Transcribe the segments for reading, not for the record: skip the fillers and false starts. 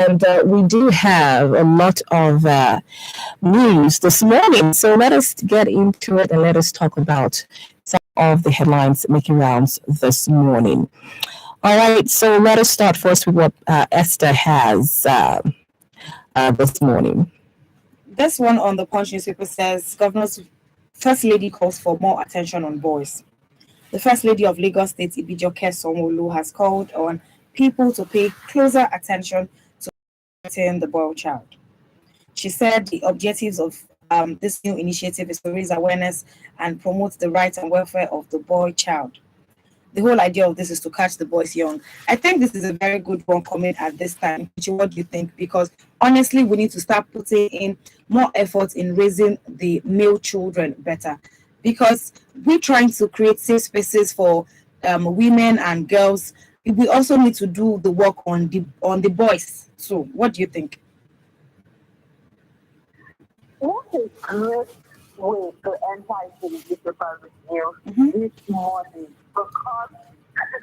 And we do have a lot of news this morning. So let us get into it and let us talk about some of the headlines making rounds this morning. All right, so let us start first with what Esther has this morning. This one on the Punch newspaper says Governor's First Lady calls for more attention on boys. The First Lady of Lagos State, Ibijoke Sanwo-Olu, has called on people to pay closer attention to protecting the boy child. She said the objectives of this new initiative is to raise awareness and promote the rights and welfare of the boy child. The whole idea of this is to catch the boys young. I think this is a very good one coming at this time. What do you think? Because honestly, we need to start putting in more effort in raising the male children better. Because we're trying to create safe spaces for women and girls. We also need to do the work on the boys. So, what do you think? What a great way to enter into the newspaper with you this morning, because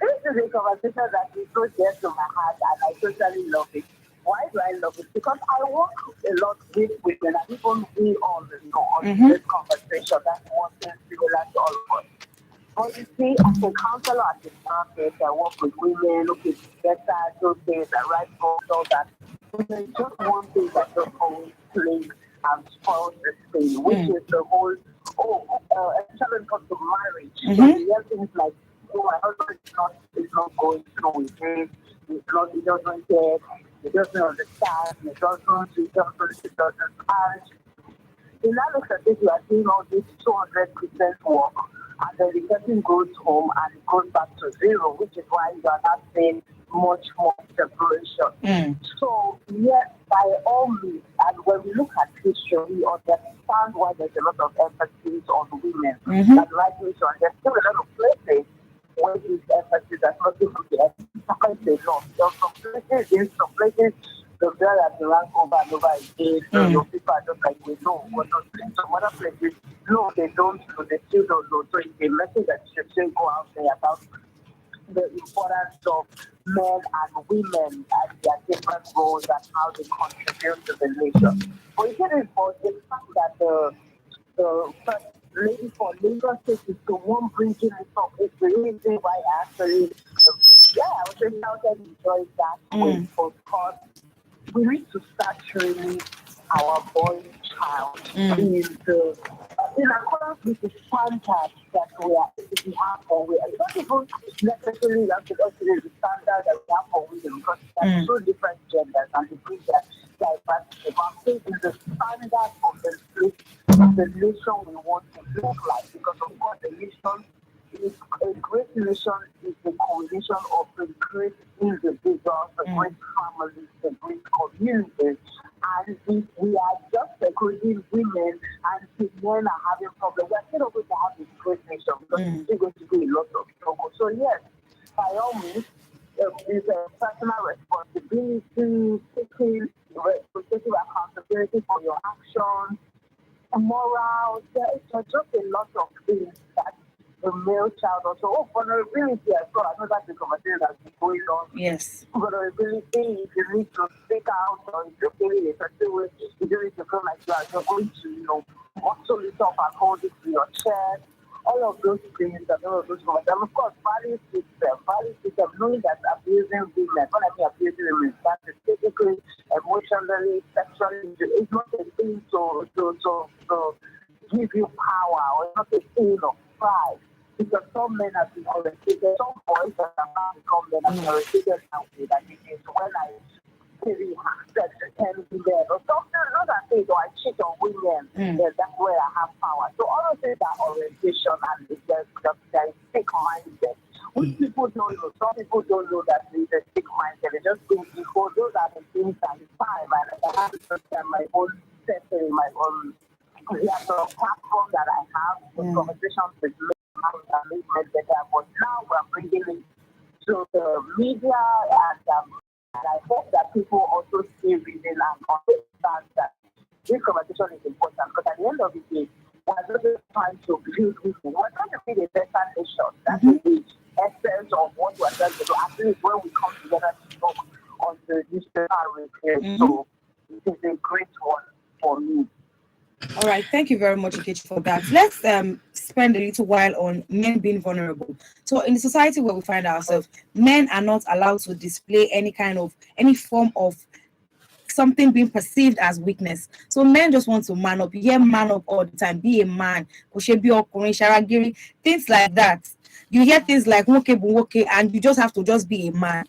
this is a conversation that is so dear to my heart and I totally love it. Why do I love it? Because I work a lot with women and even we all know on this conversation that one thing similar to all of us. But you see, as a counselor at the market, I work with women, looking better, those things, the right goals, all that. There's just one thing that just always plays and spoils this thing, which is the whole, especially when it comes to marriage. So you hear things like, my husband is not going through with it, he doesn't care, he doesn't understand, he doesn't. And in that looks at this, you are seeing all this 200% work, and then the person goes home and it goes back to zero, which is why you are not seeing much more separation. So, yes, by all means, and when we look at history, we understand why there's a lot of emphasis on women. And rightly so, and there's still a lot of places where this emphasis has not even been emphasized enough. There's some places, the girl has been ranked over and over again, so your people are just like, we know, we're not doing. Some other places, no, they don't know, they still don't know. So it's a message that should still go out there about the importance of men and women and their different roles and how they contribute to the nation. But it is for the fact that the first lady for Lagos State is the one bringing it up. It's the reason why I actually, I would say I enjoy that way, because we need to start training our boy child in accordance with the standards that we have for women. It's not even necessarily have to consider the standard that we have for women, because there are two different genders and they bring that diversity. But I'm saying it's the standard of the nation we want to look like, because of course the nation is a great nation, is the coalition of the great individuals, the great families, the great communities. And if we are just including women and if men are having problems, we're still not going to have a great nation, because it's still going to be a lot of struggle. So yes, by all means, it's a personal responsibility, taking accountability for your actions, morals. There's just a lot of things that the male child also. Vulnerability as well. I know that's the conversation that's been going on. Yes. Vulnerability, if you need to speak out, or if you're feeling a certain way, you don't need to feel like you're going to, muscle it up and hold it to your chest. All of those things and all of those things. And of course, value system, knowing that abusing women, when I mean abusing women, that is physically, emotionally, sexually, it's not a thing to give you power, or it's not a thing of pride. Because some men have been orientated, some boys that have now become men have been orientated now with that it is when I really have sex with 10 women or something, not that thing, or I cheat on women, then that's where I have power. So all of these are orientation, and there's sick mindset, which people don't know. Some people don't know that there's a sick mindset. They just think, oh, those are the things that is fine, and I have to understand my own setting, my own platform that I have with conversations with men and make men better. But now we're bringing it to the media, and I hope that people also see reading and understand that this conversation is important, because at the end of the day, we're not just trying to build people. We're trying to build a better nation. That is the essence of what we're trying to do. At least when we come together to talk on the newspaper review. So it is a great one for me. All right, thank you very much, Ikechi, for that. Let's spend a little while on men being vulnerable. So, in the society where we find ourselves, men are not allowed to display any form of something being perceived as weakness. So men just want to man up, man up all the time, be a man, things like that. You hear things like okay, and you just have to just be a man.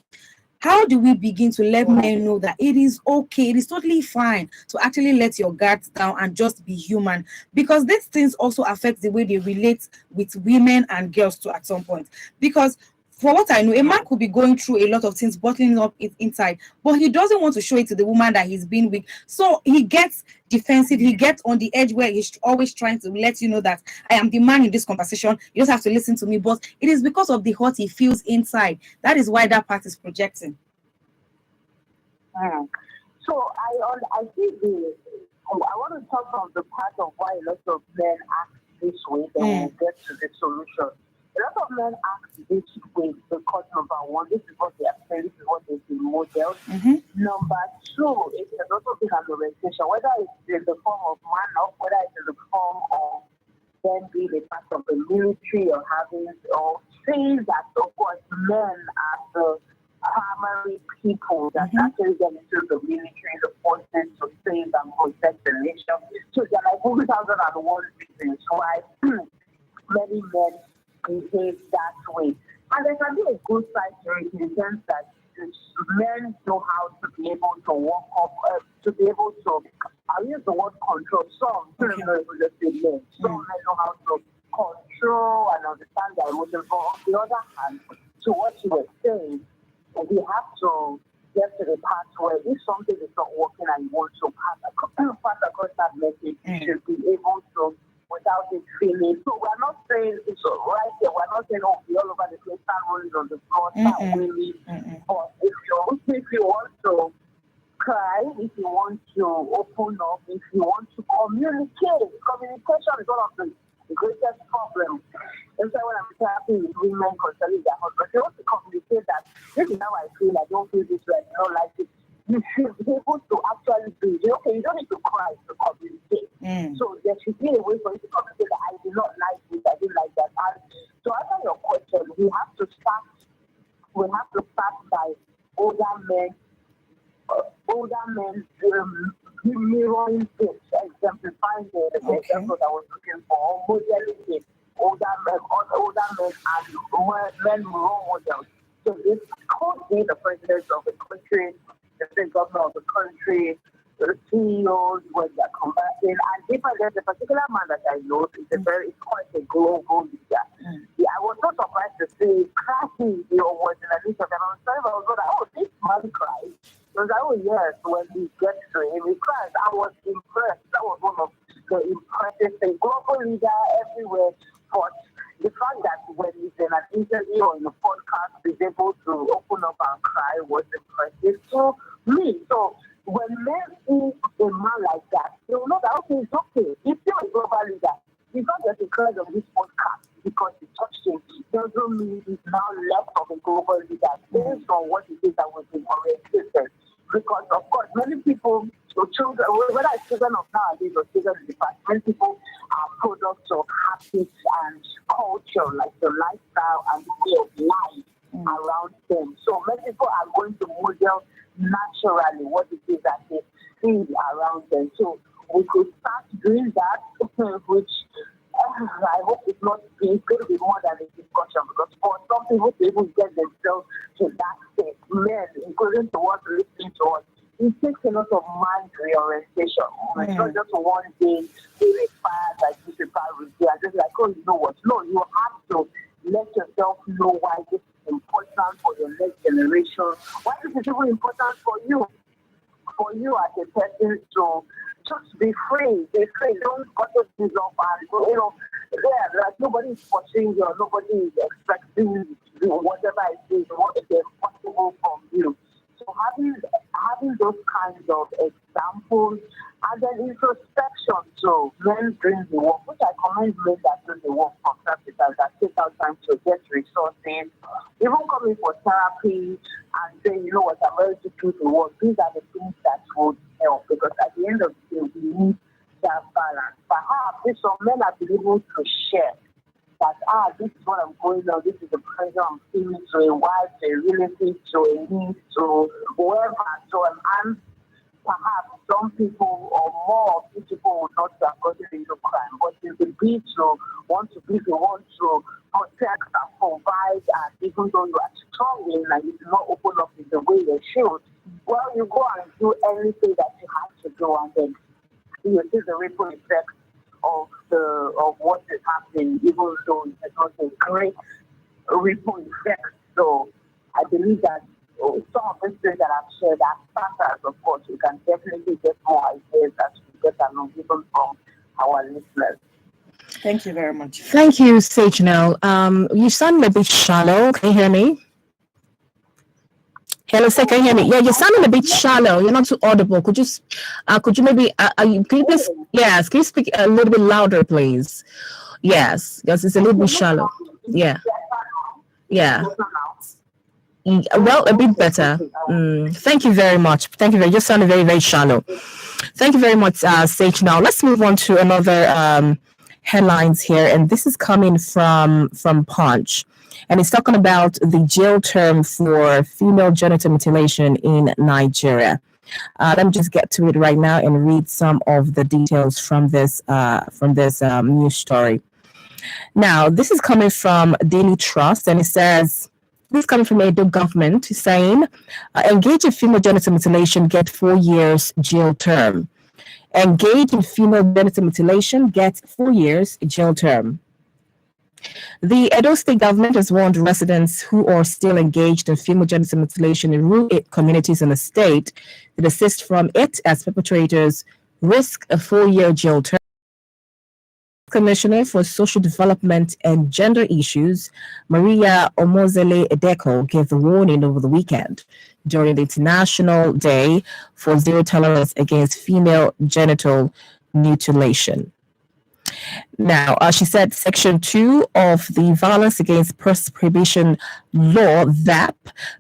How do we begin to let men know that it is okay, it is totally fine to actually let your guards down and just be human? Because these things also affect the way they relate with women and girls too at some point. Because for what I know, a man could be going through a lot of things, bottling up it inside, but he doesn't want to show it to the woman that he's been weak. So he gets defensive, he gets on the edge where he's always trying to let you know that I am the man in this conversation. You just have to listen to me. But it is because of the hurt he feels inside. That is why that part is projecting. So I think I want to talk on the part of why a lot of men act this way, then we'll get to the solution. A lot of men act this way because, number one, this is what they are saying, this is what they've been modeled. Number two, it has also been an orientation, whether it's in the form of man up, whether it's in the form of them being a part of the military or having, or saying that, of course, men are the primary people that actually get into the military, the forces to save and protect the nation. So there are like 1,001 reasons why many men behave that way. And there can be a good side to it in the sense that men know how to be able to walk up, to be able to, I'll use the word control. Some men know how to control and understand their emotions. But on the other hand, to what you were saying, we have to get to the part where if something is not working and you want to pass across that message, you should be able to without it feeling. So we're not saying it's right here. We're not saying, oh, be all over the place, start rolling on the floor, start wailing. But if you want to cry, if you want to open up, if you want to communicate, communication is one of the greatest problems. And so when I'm talking with women concerning their husband, they want to communicate that this is how I feel, I don't feel this way, I don't like it. You should be able to actually do it. Okay, you don't need to cry to communicate. So there should be a way for you to communicate that I do not like this, I didn't like that. And to answer your question, we have to start by older men mirroring this, exemplifying the example that I was looking for, modeling it. Older men and men role models. So this could be the president of the country, the state governor of the country, the CEOs when they're conversing. And if there's a particular man that I know, it's quite a global leader. Yeah, I was so surprised to see crashing was in a list of them. I was like, oh, this man cries. I was like, oh yes, when he gets to him, he cries. I was impressed. That was one of the impressive things. Global leader everywhere. But the fact that when he's in an interview or in a podcast, he's able to open up and cry was impressive to me. So when men see a man like that, they will know that, okay, it's okay. He's still a global leader. He's not just because of this podcast because he touched him. Doesn't mean he's now left of a global leader based on what it is that was been oriented. Because, of course, many people, children, whether it's children of nowadays or children in the past, many people are products of habits and culture, like the lifestyle and the way of life around them. So many people are going to model naturally what it is that they see around them. So we could start doing that, which I hope it's going to be more than a discussion, because for some people to even get themselves to that state, men, including the ones listening to us, it takes a lot of mind reorientation. It's not just one day, they expire like this is just like, oh, you know what? No, you have to let yourself know why this is important for your next generation, why this is even important for you as a person to just be free. Don't cut things off and like nobody is pushing you, nobody is expecting you to do whatever it is, what is possible from you. So having those kinds of examples and then introspection. So men doing the work, which I commend men that do the work for capital, that take out time to get resources, even coming for therapy and say, you know what, I'm ready to do the work. These are the things that would help, because at the end of the day, we need that balance. Perhaps if some men have been able to share that, this is what I'm going on, this is the pressure I'm feeling to a wife, to a relative, to a niece, to whoever, to an aunt, perhaps some people or more people would not have gotten into crime, but in the bid to want to be the one to protect and provide, and even though you are struggling and you do not open up in the way you should, well, you go and do everything that you have to do, and then you see the ripple effect of what is happening, even though it's not a great ripple effect. So I believe that some of the things that I've shared are factors, of course. We can definitely get more ideas as we get along, even from our listeners. Thank you very much. Thank you, Sage. Now, you sound a bit shallow. Can you hear me? Hello, sir. Can you hear me? Yeah, you're sounding a bit shallow. You're not too audible. Could you maybe, can you please, yes, can you speak a little bit louder, please? Yes, it's a little bit shallow. Yeah. Well, a bit better. Thank you very much. Thank you very. You sounded very, very shallow. Thank you very much, Sage. Now let's move on to another headlines here, and this is coming from Punch, and it's talking about the jail term for female genital mutilation in Nigeria. Let me just get to it right now and read some of the details from this news story. Now, this is coming from Daily Trust, and it says, this is coming from Edo government, saying, engage in female genital mutilation, get 4 years jail term. Engage in female genital mutilation, get 4 years jail term. The Edo State government has warned residents who are still engaged in female genital mutilation in rural communities in the state to desist from it, as perpetrators risk a 4-year jail term. Commissioner for Social Development and Gender Issues, Maria Omozele Edeko, gave the warning over the weekend during the International Day for Zero Tolerance Against Female Genital Mutilation. Now, she said Section 2 of the Violence Against Persons Prohibition Law, VAP,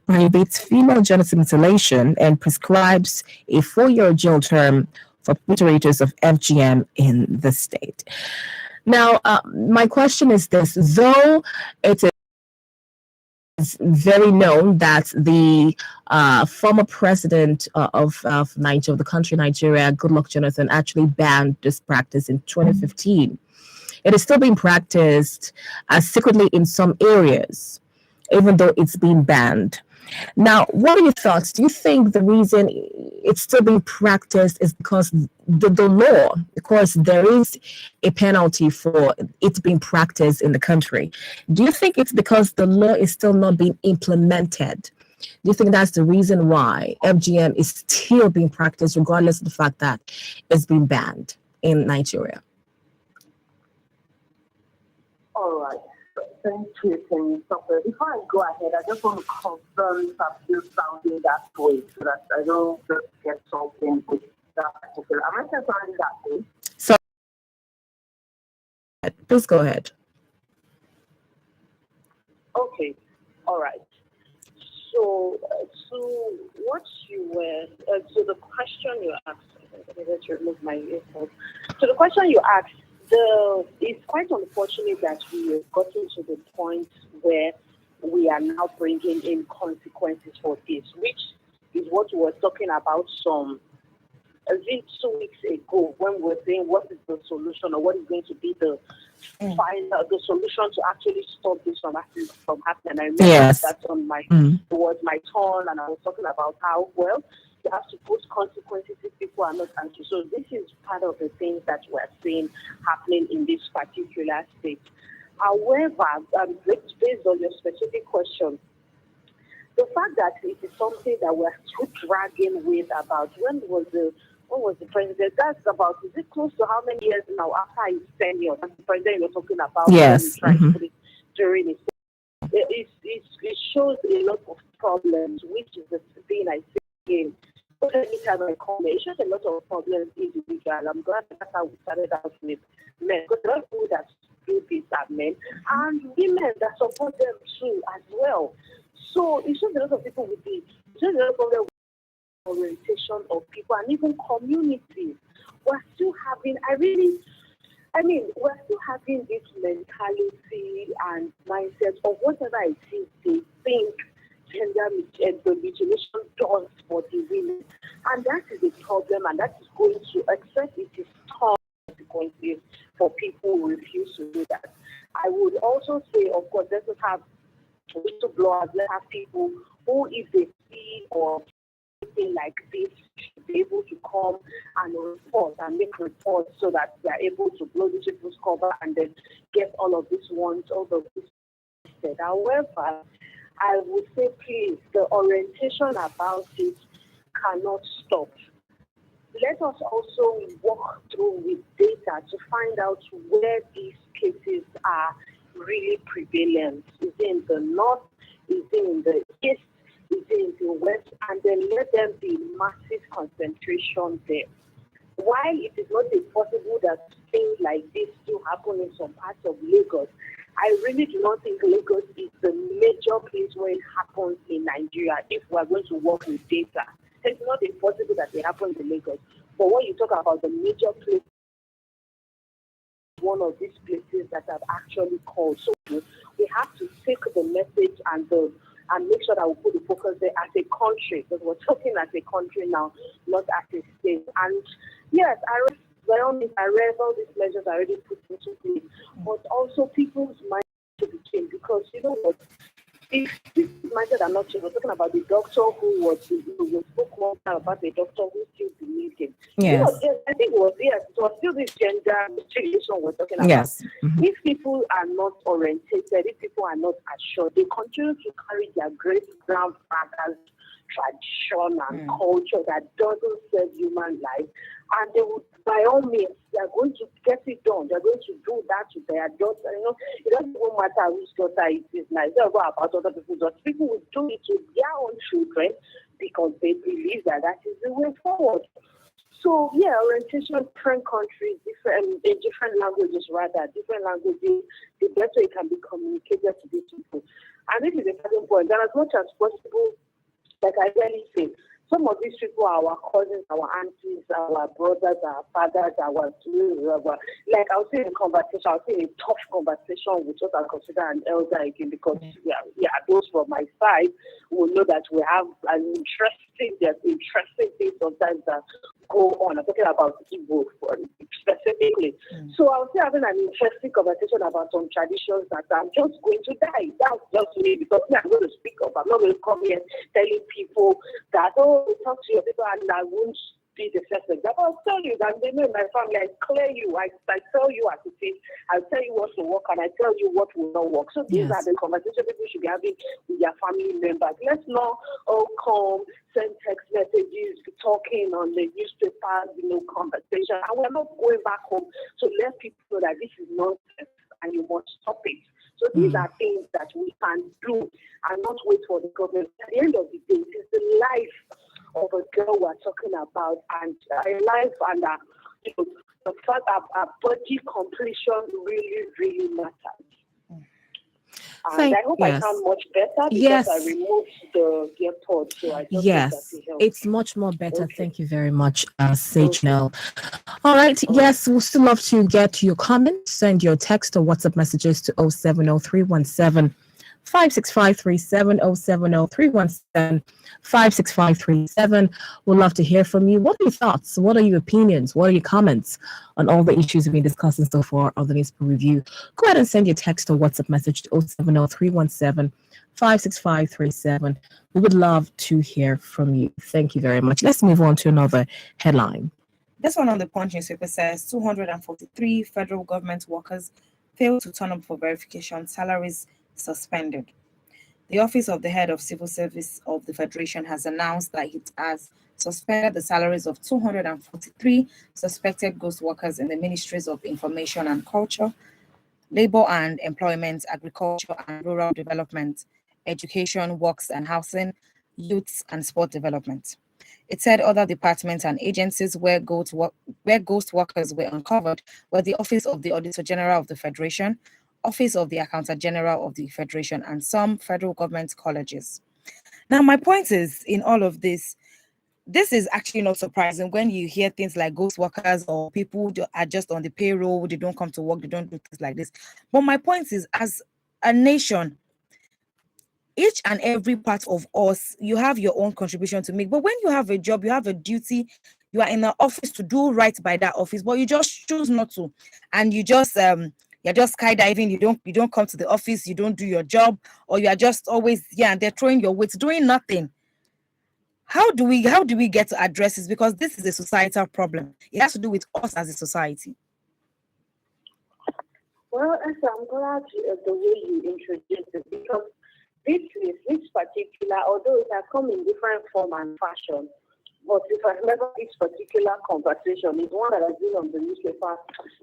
prohibits female genital mutilation and prescribes a 4-year jail term for perpetrators of FGM in the state. Now, my question is this: though it is very known that the former president of Nigeria, of the country Nigeria, Goodluck Jonathan, actually banned this practice in 2015, it is still being practiced secretly in some areas, even though it's been banned. Now, what are your thoughts? Do you think the reason it's still being practiced is because the law, of course, there is a penalty for it being practiced in the country? Do you think it's because the law is still not being implemented? Do you think that's the reason why FGM is still being practiced, regardless of the fact that it's been banned in Nigeria? All right. Thank you, Temitope. Before I go ahead, I just want to confirm if I'm still sounding that way, so that I don't just get something with that particular. Am I still sounding that way? So, please go ahead. Okay. All right. So what you were, so the question you asked, let's remove my earphones. So the question you asked, it's quite unfortunate that we have gotten to the point where we are now bringing in consequences for this, which is what we were talking about I think 2 weeks ago, when we were saying what is the solution, or what is going to be the the solution to actually stop this from happening. I remember that on towards my turn, and I was talking about how, well, you have to put consequences if people are not anxious. So this is part of the things that we're seeing happening in this particular state. However, based on your specific question, the fact that it is something that we're still dragging with about when was the president? That's about, is it close to how many years now after his tenure? That's the president you're talking about. Yes. During his it shows a lot of problems, which is the thing I say again. So anytime I come, it shows a lot of problems individual. I'm glad that's how we started out with men, because a lot of people that do this are men, and women that support them too as well. So it's just a lot of people with it. It's just a lot of problem with orientation of people and even communities. We're still having, we're still having this mentality and mindset of whatever it is they think gender mutilation does for the women. And that is a problem, and that is going to, except it is tough consequences for people who refuse to do that. I would also say, of course, let's have whistleblowers, let's have people who, if they see or anything like this, should be able to come and report and make reports so that they are able to blow these people's cover and then get all of this ones, all of this said. However, I would say, please, the orientation about it cannot stop. Let us also walk through with data to find out where these cases are really prevalent. Is it in the north? Is it in the east? Is it in the west? And then let them be massive concentration there. While it is not impossible that things like this do happen in some parts of Lagos, I really do not think Lagos is the major place where it happens in Nigeria if we are going to work with data. It's not impossible that it happens in Lagos. But when you talk about the major place, one of these places that have actually called. So we have to take the message and make sure that we put the focus there as a country, because we're talking as a country now, not as a state. And yes, by all means, I read all these measures already put into place, but also people's minds to be changed, because you know what? If these mindset are not changed, we're talking about the doctor who was, we spoke one time about the doctor who still believed him. Yes. You know, I think it was still this gender situation we're talking about. Yes. Mm-hmm. If people are not orientated, if people are not assured, they continue to carry their great grandfathers' tradition and culture that doesn't serve human life, and they would, by all means, they are going to get it done. They're going to do that to their daughter. You know, it doesn't even matter which daughter it is now. It's not about other people's daughters. People will do it to their own children because they believe that that is the way forward. So yeah, orientation, different countries, different languages, the better it can be communicated to these people. And this is a certain point. And as much as possible, like I really say, some of these people are our cousins, our aunties, our brothers, our fathers, like I'll say in conversation, I'll say a tough conversation with what I consider an elder again, because those from my side will know that we have there's interesting things sometimes that go on. I'm talking about Igbo specifically. So I'll say having an interesting conversation about some traditions that I'm just going to die. That's just me, because I'm going to speak up. I'm not going to come here telling people that, talk to your people and I won't be the first example. I'll tell you that they know in my family, I clear you, I tell you as it is, I tell you what will work and I tell you what will not work. So these are the conversations people should be having with their family members. Let's not all come, send text messages, be talking on the newspapers, conversation, and we're not going back home. So let people know that this is nonsense and you must stop it. So these are things that we can do and not wait for the government. At the end of the day, it is the life of a girl we're talking about, and a life and the fact that our body completion really, really matters. And I hope I sound much better because I removed the earpod, so I just it's much more better. Okay. Thank you very much, Sage Nell. All right. Yes, we'll still love to get your comments. Send your text or WhatsApp messages to 070-317 56537 070-317 56537. We'd love to hear from you. What are your thoughts? What are your opinions? What are your comments on all the issues we've been discussing so far on the newspaper review? Go ahead and send your text or WhatsApp message to 070-317 56537. We would love to hear from you. Thank you very much. Let's move on to another headline. This one on the Punch newspaper says 243 federal government workers failed to turn up for verification, salaries suspended. The Office of the Head of Civil Service of the Federation has announced that it has suspended the salaries of 243 suspected ghost workers in the Ministries of Information and Culture, Labor and Employment, Agriculture and Rural Development, Education, Works and Housing, Youth and Sport Development. It said other departments and agencies where ghost workers were uncovered were the Office of the Auditor General of the Federation, Office of the Accountant General of the Federation, and some federal government colleges. Now, my point is, in all of this is actually not surprising when you hear things like ghost workers or people who are just on the payroll, they don't come to work, they don't do things like this. But my point is, as a nation, each and every part of us, you have your own contribution to make. But when you have a job, you have a duty, you are in the office to do right by that office, but you just choose not to, and you're just skydiving. You don't come to the office, you don't do your job, or you are just always and they're throwing your weight, doing nothing. How do we get to address this? Because this is a societal problem. It has to do with us as a society. Well, Esther, I'm glad the way you introduced it, because this particular, although it has come in different form and fashion, but if I remember this particular conversation, is one that has been on the newspaper.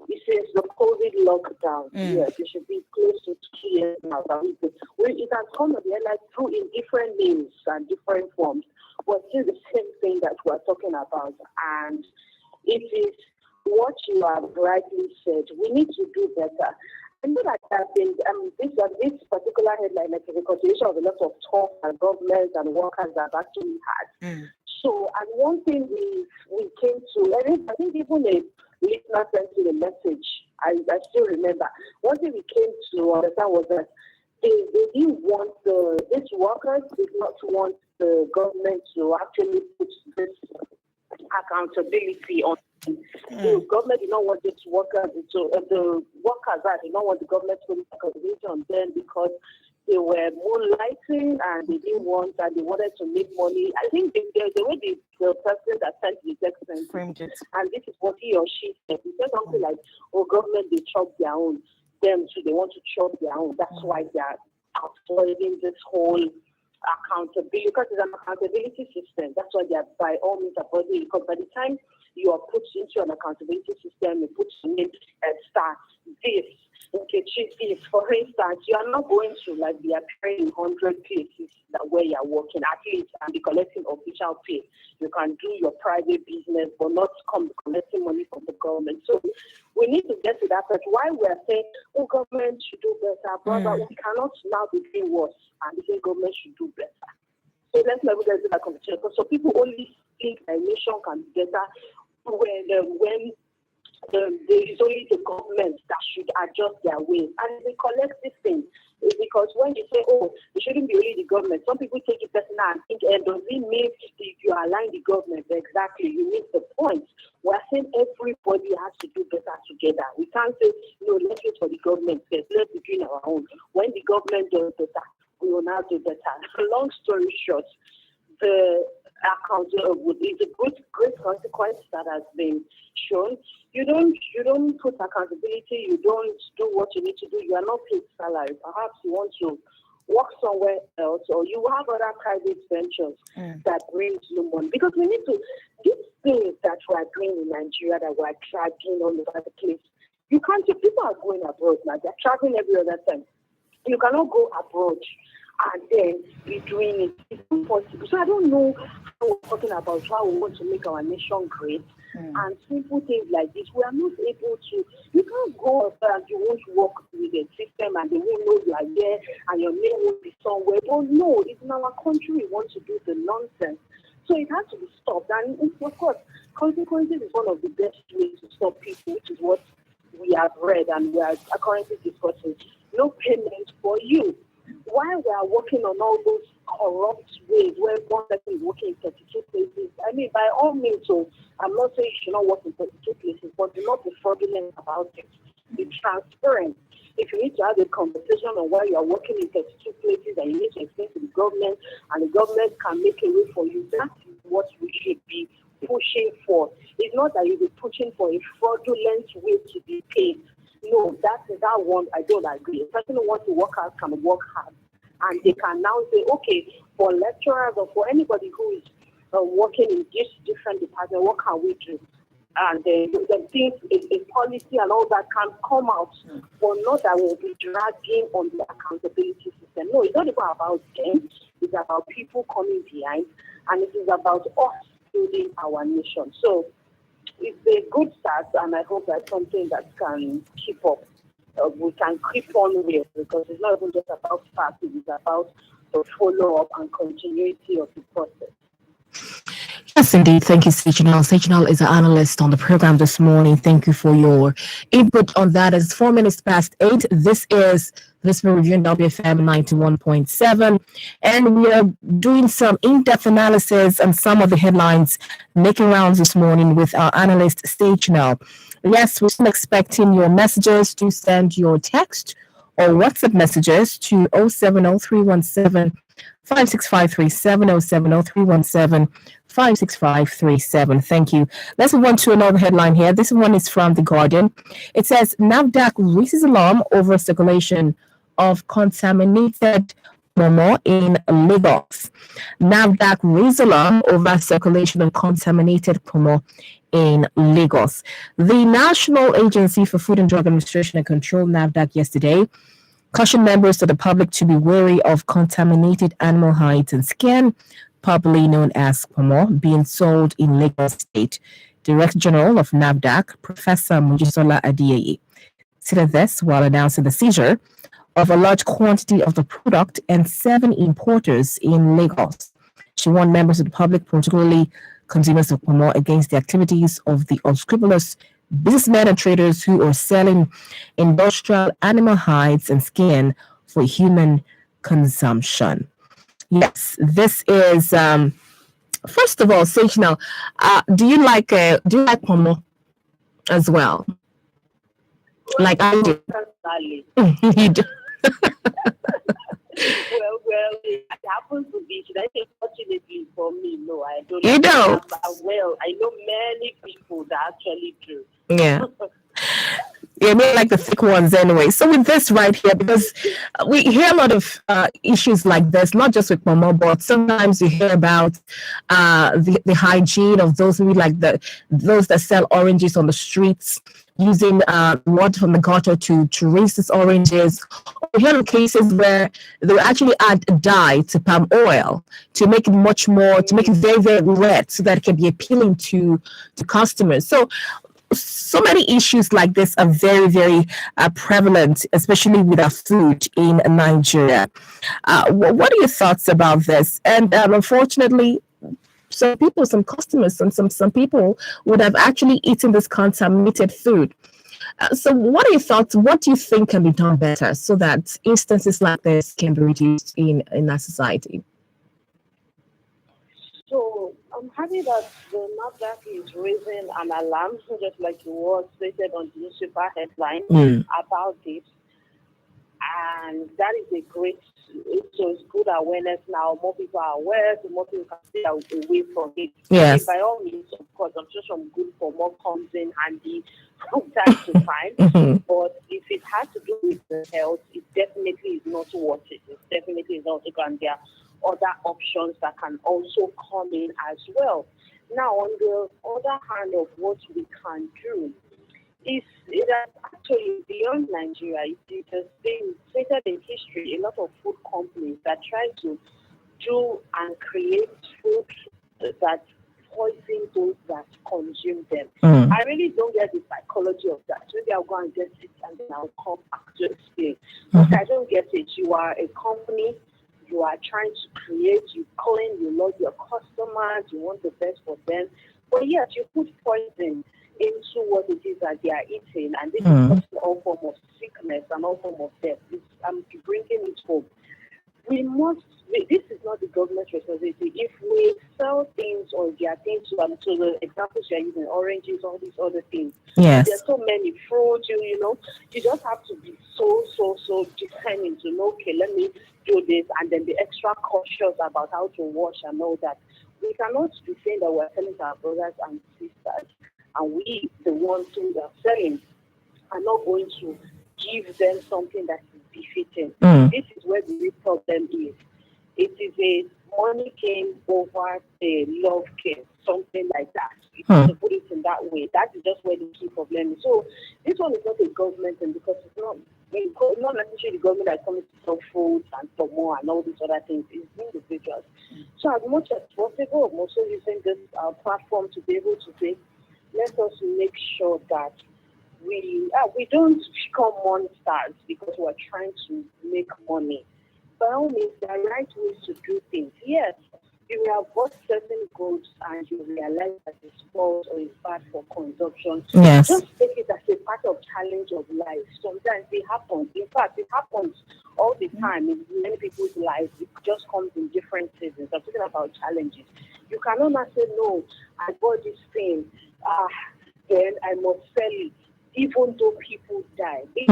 It says the COVID lockdown. Yes, it should be close to 2 years now. It has come on the airline through in different names and different forms, but still the same thing that we're talking about. And it is what you have rightly said. We need to do better. I know that there have been this particular headline, like a reconciliation of a lot of talk that governments and workers have actually had. So, and one thing we came to, I think even a listener sent me a message. I still remember. One thing we came to understand was that they didn't want these workers did not want the government to actually put this accountability on. The government did not want these workers the workers did not want the government to put accountability on them because they were moonlighting and they didn't want and they wanted to make money. I think the way the person that sent the text framed it, and this is what he or she said. He said something like, "Oh, government, they chop their own. Them too, they want to chop their own. That's why they are avoiding this whole accountability, because it's an accountability system. That's why they are by all means avoiding it. Because by the time you are put into an accountability system, you put in start this." Okay, this, for instance, you are not going to be appearing in 100 places where you are working, at least, and be collecting official pay. You can do your private business, but not come collecting money from the government. So we need to get to that point. Why we are saying, oh, government should do better, brother, we cannot now be doing worse and say government should do better. So let's never get to that conversation. So people only think a nation can be better when there is only the government that should adjust their ways. And it's a collective thing. It's because when you say, oh, it shouldn't be only the government, some people take it personal and think, does it mean if you align the government? Exactly, you miss the point. We're saying everybody has to do better together. We can't say, no, let's wait for the government first. Let's be doing our own. When the government does better, we will now do better. Long story short, the account is a great consequence that has been shown. You don't put accountability. You don't do what you need to do. You are not paid salary. Perhaps you want to work somewhere else, or you have other private ventures that brings you money. Because we need to these things that we are doing in Nigeria, that we are dragging all over the place. You can't. People are going abroad now. They're traveling every other time. You cannot go abroad and then be doing it. It's impossible. So I don't know how we're talking about how we want to make our nation great. And simple things like this, we are not able to. You can't go up and you won't work with the system and they won't know you are there and your name will be somewhere. But no, it's in our country we want to do the nonsense. So it has to be stopped. And of course, consequences is one of the best ways to stop people, which is what we have read and we are currently discussing. No payment for you. While we are working on all those corrupt ways where one person is working in 32 places, I mean, by all means, so I'm not saying you should not work in 32 places, but do not be fraudulent about it. Be transparent. If you need to have a conversation on why you are working in 32 places and you need to explain to the government and the government can make a way for you, that is what we should be pushing for. It's not that you'll be pushing for a fraudulent way to be paid. No, that one I don't agree. A person who wants to work hard can work hard. And they can now say, okay, for lecturers or for anybody who is working in this different department, what can we do? And the things, a policy and all that can come out, but not that we'll be dragging on the accountability system. No, it's not even about them. It's about people coming behind, and it is about us building our nation. So it's a good start, and I hope that's something that can keep up. we can keep on with, because it's not even just about facts, it's about the follow-up and continuity of the process. Yes, indeed. Thank you, Sejinal. Sejinal is an analyst on the program this morning. Thank you for your input on that. It's 4 minutes past 8. This is Listener Review on WFM 91.7. And we are doing some in-depth analysis on some of the headlines making rounds this morning with our analyst, Sejinal. Yes, we're still expecting your messages to send your text or WhatsApp messages to 070-317-56537, 070-317-56537. Thank you. Let's move on to another headline here. This one is from The Guardian. It says, NAFDAC raises alarm over circulation of contaminated momo in Lagos. NAFDAC raises alarm over circulation of contaminated momo in Lagos. The National Agency for Food and Drug Administration and Control, NAFDAC, yesterday cautioned members of the public to be wary of contaminated animal hides and skin, popularly known as momo, being sold in Lagos State. Director General of NAFDAC, Professor Mojisola Adeyeye, said this while announcing the seizure of a large quantity of the product and 7 importers in Lagos. She warned members of the public, particularly consumers of momo, against the activities of the unscrupulous businessmen and traders who are selling industrial animal hides and skin for human consumption. Yes, this is first of all, Sejinal, do you like momo as well? Like I do. You do. Well, it happens to be. Should I say, fortunately for me, no, I don't. You don't. Well, I know many people that actually do. Yeah. Yeah, maybe like the thick ones anyway. So with this right here, because we hear a lot of issues like this, not just with momo, but sometimes you hear about the hygiene of those who like those that sell oranges on the streets, using water from the gutter to raise these oranges. We hear of cases where they actually add dye to palm oil to make it much more, to make it very, very red so that it can be appealing to customers. So many issues like this are very, very prevalent, especially with our food in Nigeria. What are your thoughts about this? And unfortunately, some customers, some people would have actually eaten this contaminated food. So what are your thoughts? What do you think can be done better so that instances like this can be reduced in our society? So I'm happy that the NAFDAC is raising an alarm, just like it was stated on the newspaper headline about this. And that is a great, it's good awareness now. More people are aware, so more people can stay away from it. Yes. By all means, of course, I'm sure some good for more comes in handy from time to time. But if it has to do with the health, it definitely is not worth it. It definitely is not worth it. And there are other options that can also come in as well. Now, on the other hand of what we can do, it has actually beyond Nigeria. It has been stated in history, a lot of food companies that try to do and create food that poison those that consume them. I really don't get the psychology of that. Maybe I'll go and get it and then I'll come back to explain. But I don't get it. You are a company, you are trying to create, you claim you love your customers, you want the best for them, but yet you put poison into what it is that they are eating, and this is causing all form of sickness and all form of death. I'm bringing it home. This is not the government's responsibility. If we sell things or there are things, so the examples you're using, oranges, all these other things. Yes. There's so many fruits, you just have to be so determined to know, okay, let me do this, and then be extra cautious about how to wash and all that. We cannot be saying that we're selling to our brothers and sisters, and we, the ones who are selling, are not going to give them something that is befitting. This is where the real problem is. It is a money came over a love came, something like that. To put it in that way, that is just where the key problem is. So this one is not a government thing, because it's not necessarily the government that is coming to sell food and for more and all these other things. It's individuals. So as much as possible, I'm also using this platform to be able to say, let us make sure that we don't become monsters because we're trying to make money. By all means, there are right ways to do things. Yes, you will have bought certain goods and you realize that it's false or it's bad for consumption. Yes. Just take it as a part of challenge of life. Sometimes it happens. In fact, it happens all the time in many people's lives. It just comes in different seasons. I'm talking about challenges. You cannot not say, no, I bought this thing, then I must sell it, even though people die. This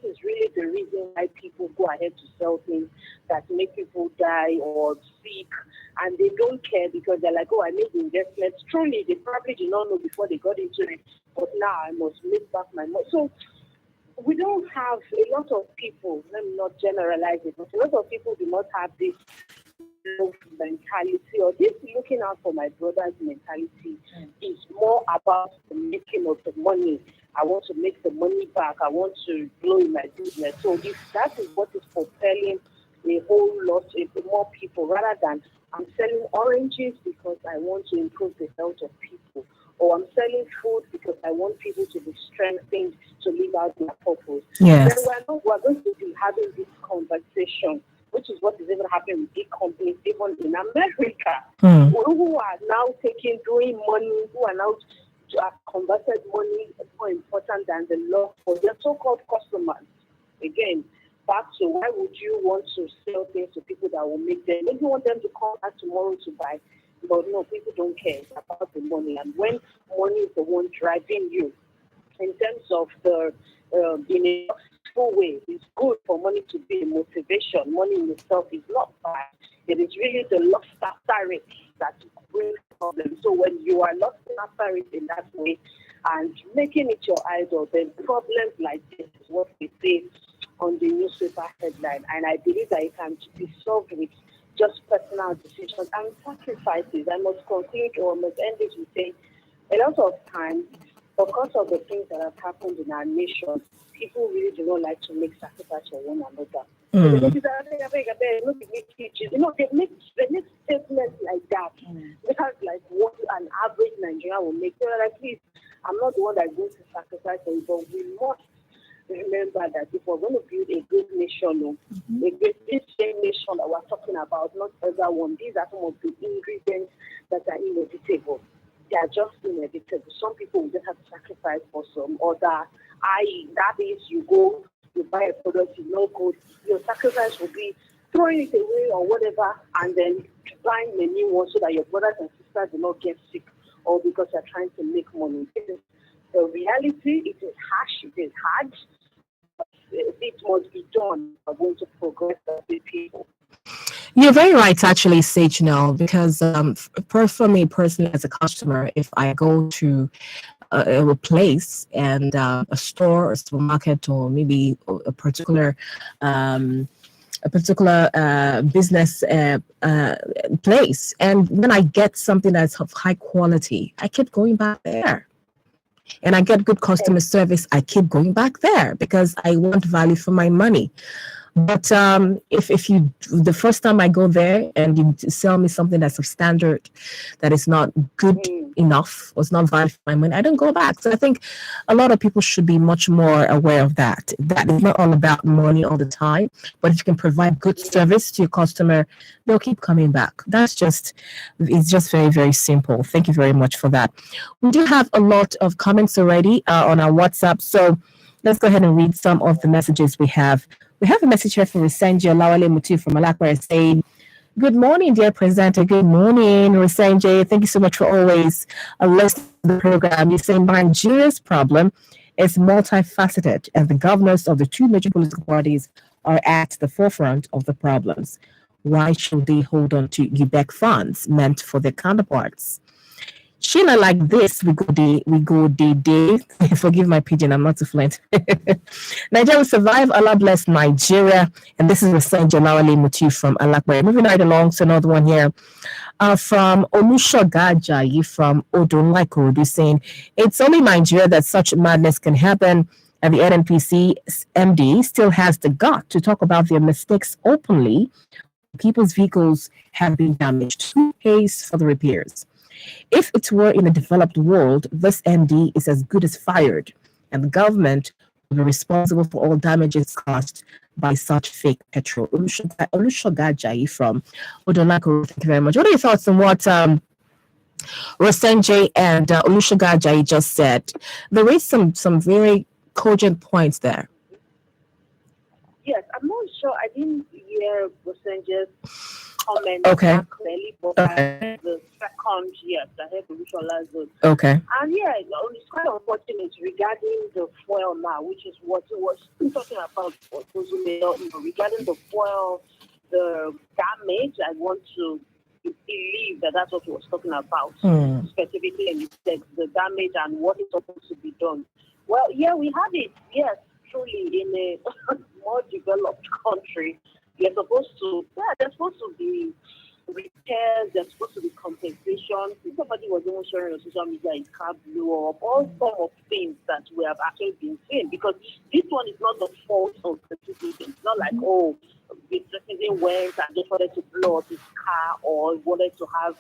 is really the reason why people go ahead to sell things that make people die or sick, and they don't care because they're like, oh, I made the investments. Truly, they probably did not know before they got into it, but now I must make back my money. So we don't have a lot of people, let me not generalize it, but a lot of people do not have this love mentality or this looking out for my brother's mentality. Is more about the making of the money. I want to make the money back. I want to grow in my business. So that is what is propelling a whole lot of more people, rather than I'm selling oranges because I want to improve the health of people, or I'm selling food because I want people to be strengthened to live out their purpose. Yes. Then we're going to be having this conversation, which is what is even happening with big companies, even in America, who are now doing money, who are now have converted money more important than the love for their so-called customers. Again, back to why would you want to sell things to people that will make them? Maybe you want them to come back tomorrow to buy, but no, people don't care. It's about the money. And when money is the one driving you, in terms of the in a full way, it's good for money to be a motivation. Money in itself is not bad. It is really the lust after it that brings problems. So when you are lusting after it in that way and making it your idol, then problems like this is what we see on the newspaper headline. And I believe that it can be solved with just personal decisions and sacrifices. I must conclude or must end this with saying a lot of times, because of the things that have happened in our nation, people really do not like to make sacrifice for one another. They make statements like that. Because like what an average Nigerian will make. They're like, please, I'm not the one that's going to sacrifice for you, but we must remember that if we're going to build a great nation, this same nation that we're talking about, not other one, these are some of the ingredients that are inevitable. They are just inevitable. Some people will just have to sacrifice for some other. That is, you go, you buy a product, you know good. Your sacrifice will be throwing it away or whatever, and then buying a new one so that your brothers and sisters do not get sick, or because you're trying to make money. This is the reality. It is harsh. It is hard. But it must be done. We're going to progress as a people. You're very right, actually, Sage, now, because for me personally, as a customer, if I go to a place and a store, a supermarket, or maybe a particular business place, and then I get something that's of high quality, I keep going back there. And I get good customer service, I keep going back there because I want value for my money. But if you, the first time I go there and you sell me something that's of standard, that is not good enough, or it's not value for my money, I don't go back. So I think a lot of people should be much more aware of that. That is not all about money all the time, but if you can provide good service to your customer, they'll keep coming back. It's just very, very simple. Thank you very much for that. We do have a lot of comments already on our WhatsApp, so let's go ahead and read some of the messages we have. We have a message here from Risenje Olawale from Alaribe saying, good morning, dear presenter. Good morning, Risenje. Thank you so much for always listening to the program. You're saying Nigeria's problem is multifaceted, and the governors of the two major political parties are at the forefront of the problems. Why should they hold on to UBEC funds meant for their counterparts? Sheila, like this, we go day. Forgive my pigeon, I'm not too fluent. Nigeria will survive. Allah bless Nigeria. And this is Risenje Olawale from Alaribe. Moving right along to another one here. From Olushogajayi from Odunlaiku, saying, it's only Nigeria that such madness can happen. And the NNPC MD still has the gut to talk about their mistakes openly. People's vehicles have been damaged. Who pays for the repairs? If it were in a developed world, this MD is as good as fired. and the government will be responsible for all damages caused by such fake petrol. Olushogajayi from Odonako, thank you very much. What are your thoughts on what Rosenje and Olushogajayi just said? There is some very cogent points there. Yes, I'm not sure. I didn't hear Rosenje's comment clearly, but I heard the second, yes, I heard Olushola's. Okay. And yeah, it's quite unfortunate regarding the fuel now, which is what it was talking about regarding the fuel, the damage. I want to believe that that's what he was talking about, specifically in the damage and what is supposed to be done. Well, yeah, we have it, yes, truly in a more developed country. There's supposed to be repairs, there's supposed to be compensation. Somebody was even sharing on social media his car blew up, all sorts of things that we have actually been seeing, because this one is not the fault of the citizen. It's not like, the citizen went and just wanted to blow up his car or wanted to have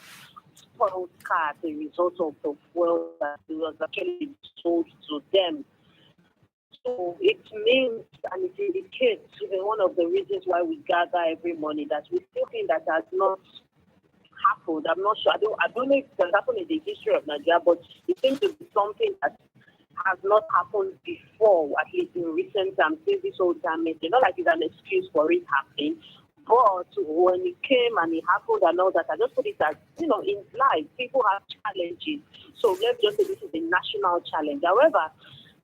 spoiled car as a result of the fuel that was actually sold to them. So it means, and it indicates, even one of the reasons why we gather every morning, that we still think that has not happened. I'm not sure. I don't know if it has happened in the history of Nigeria, but it seems to be something that has not happened before, at least in recent times, since this whole damage. It's not like it's an excuse for it happening, but when it came and it happened and all that, I just put it as, in life, people have challenges. So let's just say this is a national challenge. However,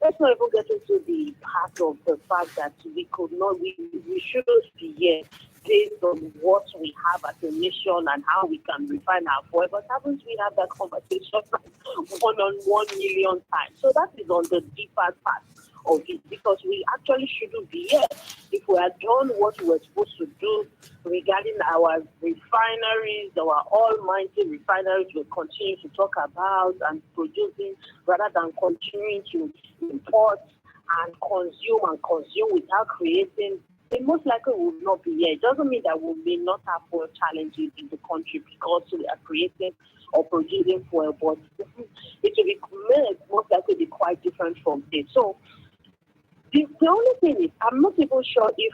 let's not even get into the part of the fact that we shouldn't be here based on what we have as a nation and how we can refine our fuel. But haven't we had that conversation 1 million times? So that is on the deeper part of it, because we actually shouldn't be here. If we had done what we were supposed to do regarding our refineries, our almighty refineries we'll continue to talk about and producing, rather than continuing to import and consume without creating, they most likely will not be here. It doesn't mean that we may not have fuel challenges in the country because we are creating or producing fuel, but it will be most likely be quite different from this. So the only thing is, I'm not even sure if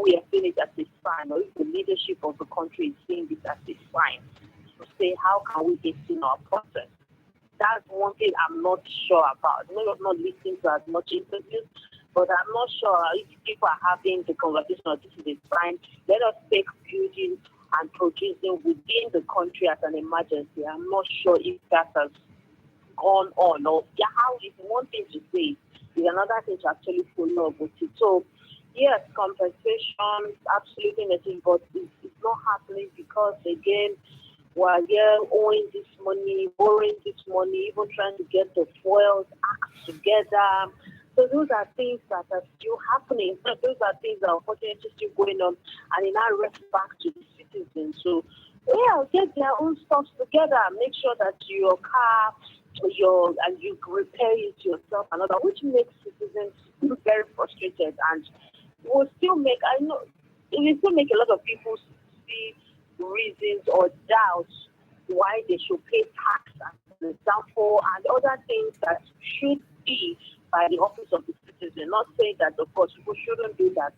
we are seeing it as a sign, or if the leadership of the country is seeing this as a sign to say, how can we hasten our process? That's one thing I'm not sure about. I'm not listening to as much interviews, but I'm not sure if people are having the conversation of this is a sign. Let us take building and producing within the country as an emergency. I'm not sure if that has gone on, or how is one thing to say is another thing to actually follow up with it. So yes, compensation, absolutely nothing, but it's not happening because, again, we're here owing this money, borrowing this money, even trying to get the fuels act together. So those are things that are still happening. So those are things that are unfortunately still going on, and it now rests back to the citizens. So get their own stuff together. Make sure that your car, and you repair it yourself, and all that, which makes citizens very frustrated, and will still make it will still make a lot of people see reasons or doubts why they should pay tax, as an example, and other things that should be by the office of the citizen. Not saying that, of course, people shouldn't do that,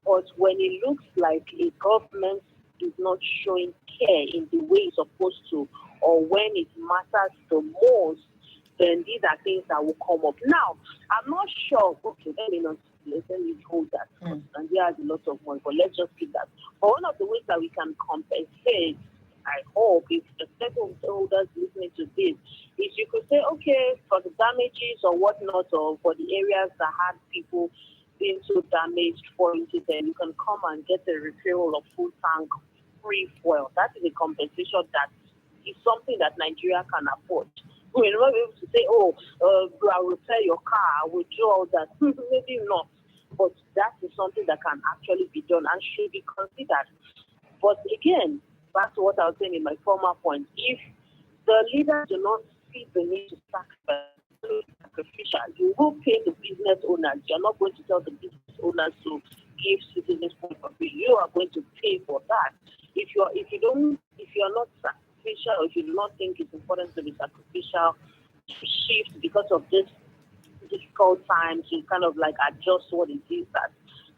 but when it looks like a government is not showing care in the way it's supposed to, or when it matters the most, then these are things that will come up. Now, I'm not sure. Okay, let me hold that. And there is a lot of money, but let's just keep that. But one of the ways that we can compensate, I hope, if the stakeholders listening to this, is you could say, okay, for the damages or whatnot, or for the areas that had people being so damaged for incident, you can come and get a refill of full tank free fuel. That is a compensation that is something that Nigeria can afford. We're not able to say, I'll repair your car, I will do all that. Maybe not. But that is something that can actually be done and should be considered. But again, back to what I was saying in my former point, if the leaders do not see the need to sacrificial, you will pay the business owners. You're not going to tell the business owners to give citizens point of view. You are going to pay for that. If you're not sacrificial, or if you do not think it's important to be sacrificial, to shift because of this difficult time to kind of like adjust what it is that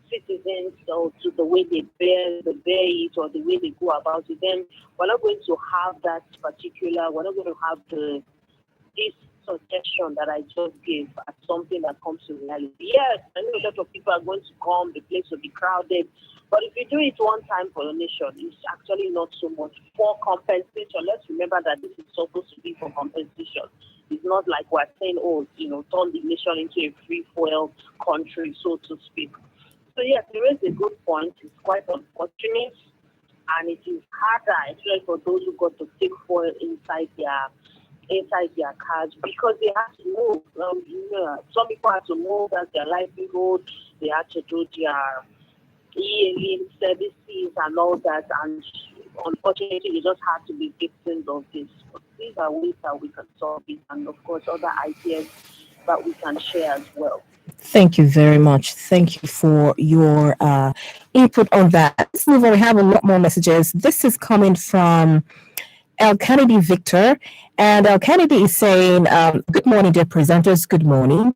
citizens or to the way they bear it or the way they go about it, then we're not going to have that we're not going to have this suggestion that I just gave as something that comes to reality. Yes, I know a lot of people are going to come, the place will be crowded, but if you do it one time for the nation, it's actually not so much for compensation. Let's remember that this is supposed to be for compensation. It's not like we're saying, turn the nation into a free fuel country, so to speak. So yes, there is a good point. It's quite unfortunate, and it is harder, especially for those who got to take fuel inside their cars because they have to move. Some people have to move as their livelihood. They have to do their e-hailing services and all that, and unfortunately, they just have to be victims of this. But these are ways that we can solve it, and of course, other ideas that we can share as well. Thank you very much. Thank you for your input on that. Let's move on. We have a lot more messages. This is coming from El Kennedy Victor, and El Kennedy is saying, good morning, dear presenters. Good morning.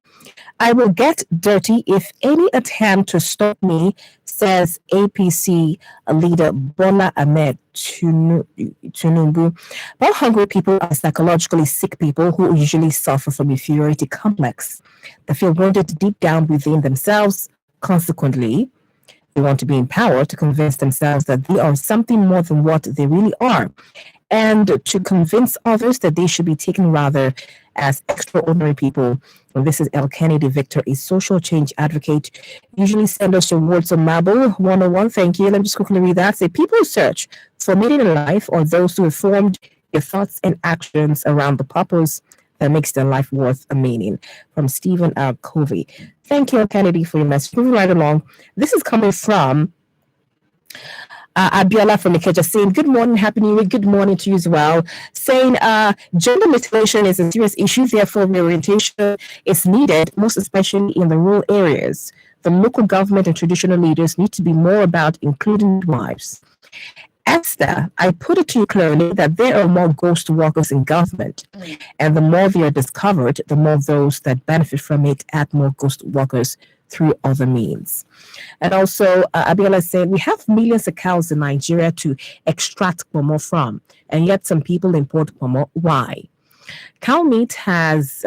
I will get dirty if any attempt to stop me, says APC leader Bola Ahmed Tinubu. But hungry people are psychologically sick people who usually suffer from inferiority complex. They feel wounded deep down within themselves. Consequently, they want to be empowered to convince themselves that they are something more than what they really are, and to convince others that they should be taken rather as extraordinary people. And this is El Kennedy Victor, a social change advocate. Usually send us your words on Marble 101. Thank you. Let me just quickly read that. Say, people who search for meaning in life or those who have formed their thoughts and actions around the purpose that makes their life worth a meaning. From Stephen R. Covey. Thank you, El Kennedy, for your message. Moving right along. This is coming from Abiola from Ikeja saying, good morning, happy new week, good morning to you as well. Saying, gender mutilation is a serious issue, therefore reorientation is needed, most especially in the rural areas. The local government and traditional leaders need to be more about including wives. Esther, I put it to you clearly that there are more ghost workers in government, and the more they are discovered, the more those that benefit from it add more ghost workers through other means. And also, Abiola said, we have millions of cows in Nigeria to extract pomo from, and yet some people import pomo. Why? Cow meat has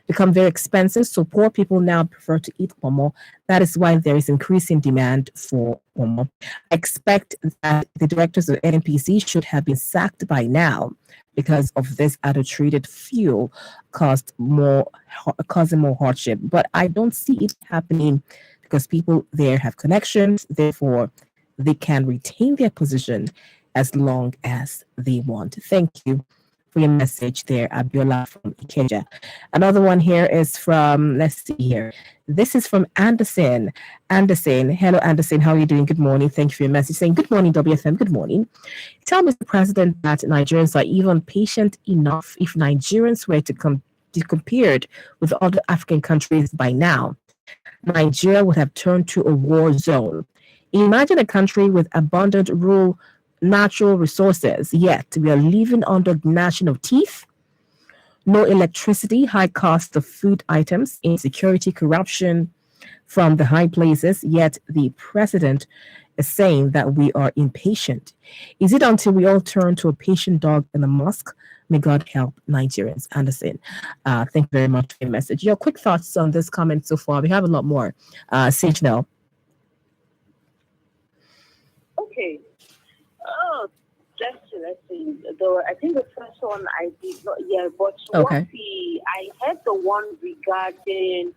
become very expensive, so poor people now prefer to eat pomo. That is why there is increasing demand for pomo. I expect that the directors of NNPC should have been sacked by now because of this adulterated fuel causing more hardship. But I don't see it happening because people there have connections, therefore they can retain their position as long as they want. Thank you for your message there, Abiola from Ikeja. Another one here is from, let's see here. This is from Anderson. Anderson, hello Anderson, how are you doing? Good morning. Thank you for your message. Saying, good morning, WFM, good morning. Tell Mr. President that Nigerians are even patient enough. If Nigerians were to compared with other African countries by now, Nigeria would have turned to a war zone. Imagine a country with abundant rural natural resources, yet we are living under gnashing of teeth, no electricity, high cost of food items, insecurity, corruption from the high places, yet the president is saying that we are impatient. Is it until we all turn to a patient dog in the mosque? May God help Nigerians. Anderson, thank you very much for your message. Your quick thoughts on this comment so far. We have a lot more. Sage now. Okay. Oh, let's see. Though I think the first one I did not. Yeah, but okay. I had the one regarding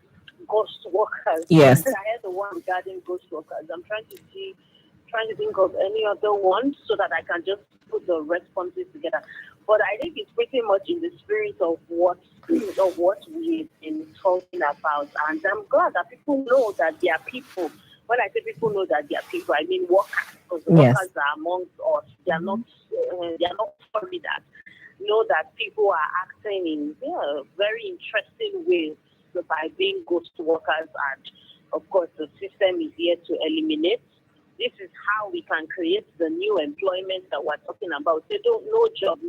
ghost workers. Yes. I had the one regarding ghost workers. I'm trying to think of any other ones so that I can just put the responses together. But I think it's pretty much in the spirit of what we've been talking about, and I'm glad that people know that they are people. When I say people know that they are people, I mean workers, because workers are amongst us. They are not sorry that know that people are acting in very interesting ways by being ghost workers, and of course the system is here to eliminate. This is how we can create the new employment that we're talking about. They don't no job.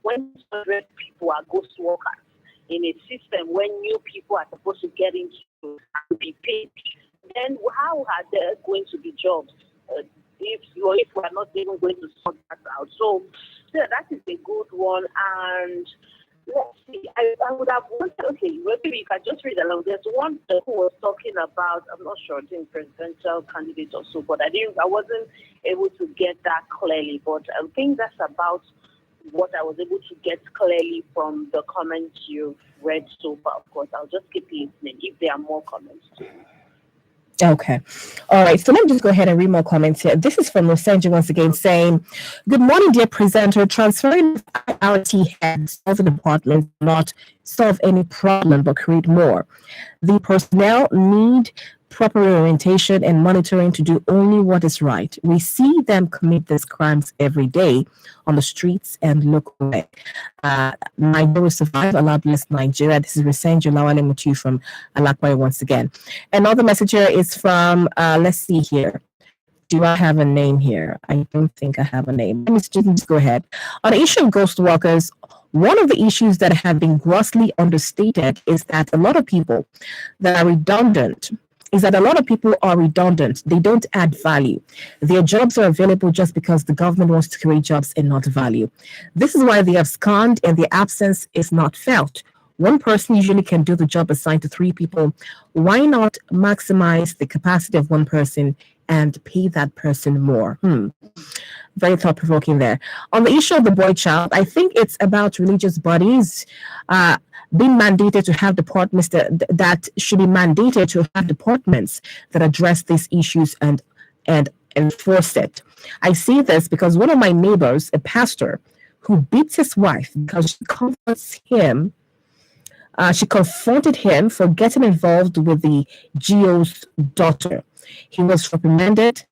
When 100 people are ghost workers in a system system when new people are supposed to get into and be paid, then how are there going to be jobs if we're not even going to sort that out? So yeah, that is a good one. And let's see, I would have wanted, okay, maybe you can just read along. There's one who was talking about, I'm not sure, I think presidential candidate or so, but I wasn't able to get that clearly. But I think that's about what I was able to get clearly from the comments you've read so far. Of course, I'll just keep listening if there are more comments too. Okay. All right. So let me just go ahead and read more comments here. This is from Rosenji once again saying, good morning, dear presenter. Transferring IRT heads of the department will not solve any problem but create more. The personnel need proper orientation and monitoring to do only what is right. We see them commit these crimes every day on the streets and look away. Nigeria will survive. Allah bless Nigeria. This is Rosenji Lawale Mutu from Alakwa once again. Another message here is from, let's see here. Do I have a name here? I don't think I have a name. Let me just go ahead. On the issue of ghost workers, one of the issues that have been grossly understated is that a lot of people are redundant. They don't add value. Their jobs are available just because the government wants to create jobs and not value. This is why they abscond and their absence is not felt. One person usually can do the job assigned to 3 people. Why not maximize the capacity of one person and pay that person more? Very thought-provoking there. On the issue of the boy child, I think it's about religious bodies being mandated to have departments that should be mandated to have departments that address these issues and enforce it. I see this because one of my neighbors, a pastor, who beats his wife because she comforts him. She confronted him for getting involved with the GO's daughter. He was reprimanded.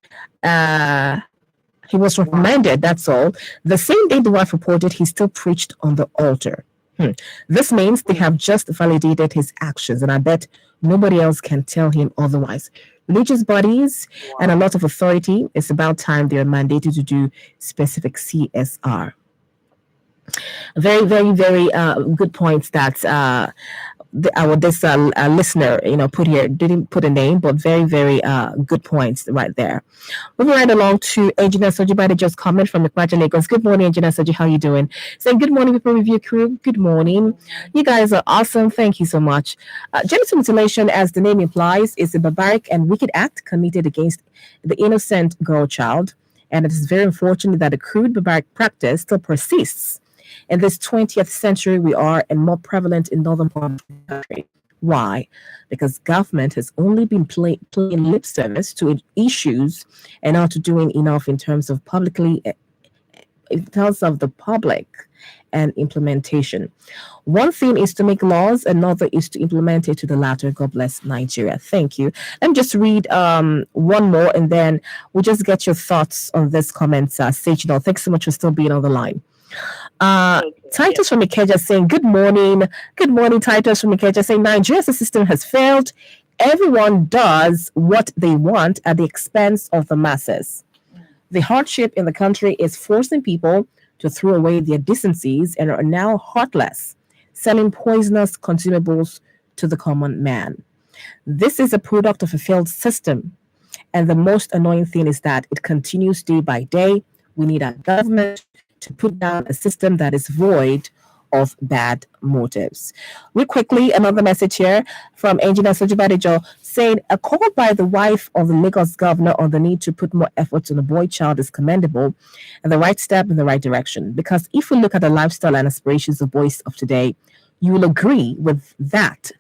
That's all. The same day the wife reported, he still preached on the altar. This means they have just validated his actions, and I bet nobody else can tell him otherwise. Religious bodies and a lot of authority, it's about time they are mandated to do specific CSR. Very, very, very good points that this listener, put here. Didn't put a name, but very, very good points right there. Moving right along to Engineer Soji by the just comment from Nikwaja Lagos. Good morning, Engineer Soji. How you doing? Saying good morning, people review crew. Good morning. You guys are awesome. Thank you so much. Genital mutilation, as the name implies, is a barbaric and wicked act committed against the innocent girl child, and it is very unfortunate that a crude barbaric practice still persists. In this 20th century, we are and more prevalent in northern part of the country. Why? Because government has only been playing lip service to issues and not doing enough in terms of the public and implementation. One thing is to make laws, another is to implement it to the latter. God bless Nigeria. Thank you. Let me just read one more, and then we'll just get your thoughts on this comment, Sage. Thanks so much for still being on the line. Titus from Ikeja saying, good morning. Good morning, Titus from Ikeja saying, Nigeria's system has failed. Everyone does what they want at the expense of the masses. The hardship in the country is forcing people to throw away their decencies and are now heartless, selling poisonous consumables to the common man. This is a product of a failed system. And the most annoying thing is that it continues day by day. We need our government to put down a system that is void of bad motives. Real quickly, another message here from Engineer Sojibadejo saying a call by the wife of the Lagos governor on the need to put more effort on the boy child is commendable and the right step in the right direction. Because if we look at the lifestyle and aspirations of boys of today, you will agree with that.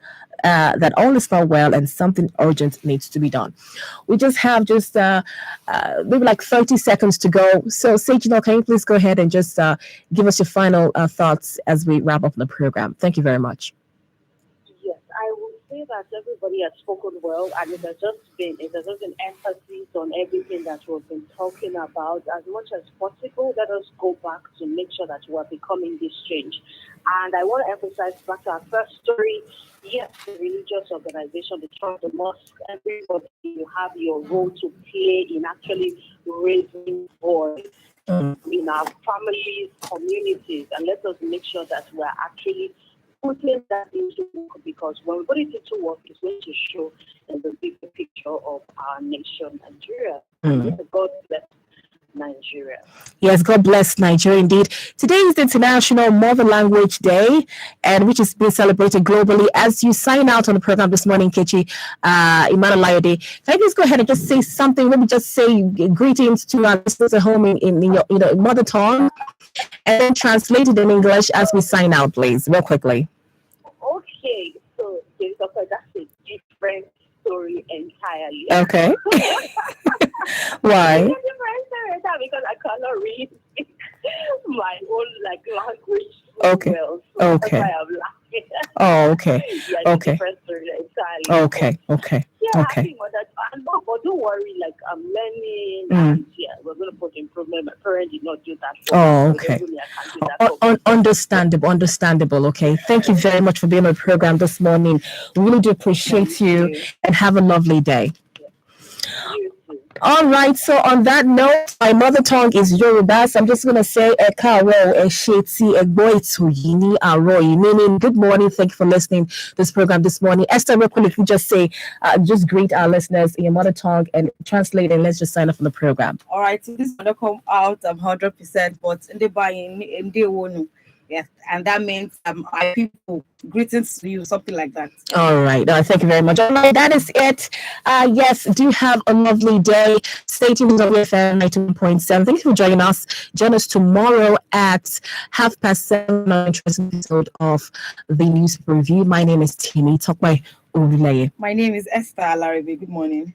That all is not well and something urgent needs to be done. We just have maybe like 30 seconds to go. So, Sage, can you please go ahead and just give us your final thoughts as we wrap up the program? Thank you very much. Yes, I would say that everybody has spoken well, and it has just been emphasis on everything that we've been talking about. As much as possible, let us go back to make sure that we are becoming this change. And I want to emphasize back to our first story. Yes, the religious organization, the church, the mosque, everybody, you have your role to play in actually raising boys in our families, communities, and let us make sure that we're actually putting that into work, because when we put it into work, it's going to show the bigger picture of our nation, Nigeria. God bless Nigeria. Yes, God bless Nigeria indeed. Today is the International Mother Language Day, and which is being celebrated globally. As you sign out on the program this morning, Kechi, Oluleye, can I just go ahead and just say something? Let me just say greetings to our listeners at home in your mother tongue, and then translate it in English as we sign out, please, real quickly. Okay, so that's a different story entirely. Okay. Why? Because I cannot really speak my own language okay. well. So okay. That's why I'm laughing. Oh, okay. Yeah, okay. Different story entirely. Okay. Okay. Yeah, okay. But don't worry, I'm learning and we're going to put improvement. My parents did not do that for me. Oh, okay. So Understandable. Okay. Thank you very much for being on the program this morning. We really do appreciate you and have a lovely day. You too. All right, so on that note, my mother tongue is Yoruba, so I'm just going to say Ekaro, Esheti, Egboitu, Yini, Aroi, meaning good morning. Thank you for listening to this program this morning. Esther, real quickly, just say, just greet our listeners in your mother tongue and translate, and let's just sign off on the program. All right, so this is going to come out 100%, but in the buying, in the one. Yes, and that means my people, greetings to you, something like that. All right. Thank you very much. All right, that is it. Yes, do have a lovely day. Stay tuned with WFM 91.7. Thank you for joining us. Join us tomorrow at 7:30 on an interesting episode of the News Review. My name is Timmy. Talk by Oluleye. My name is Esther Alaribe. Good morning.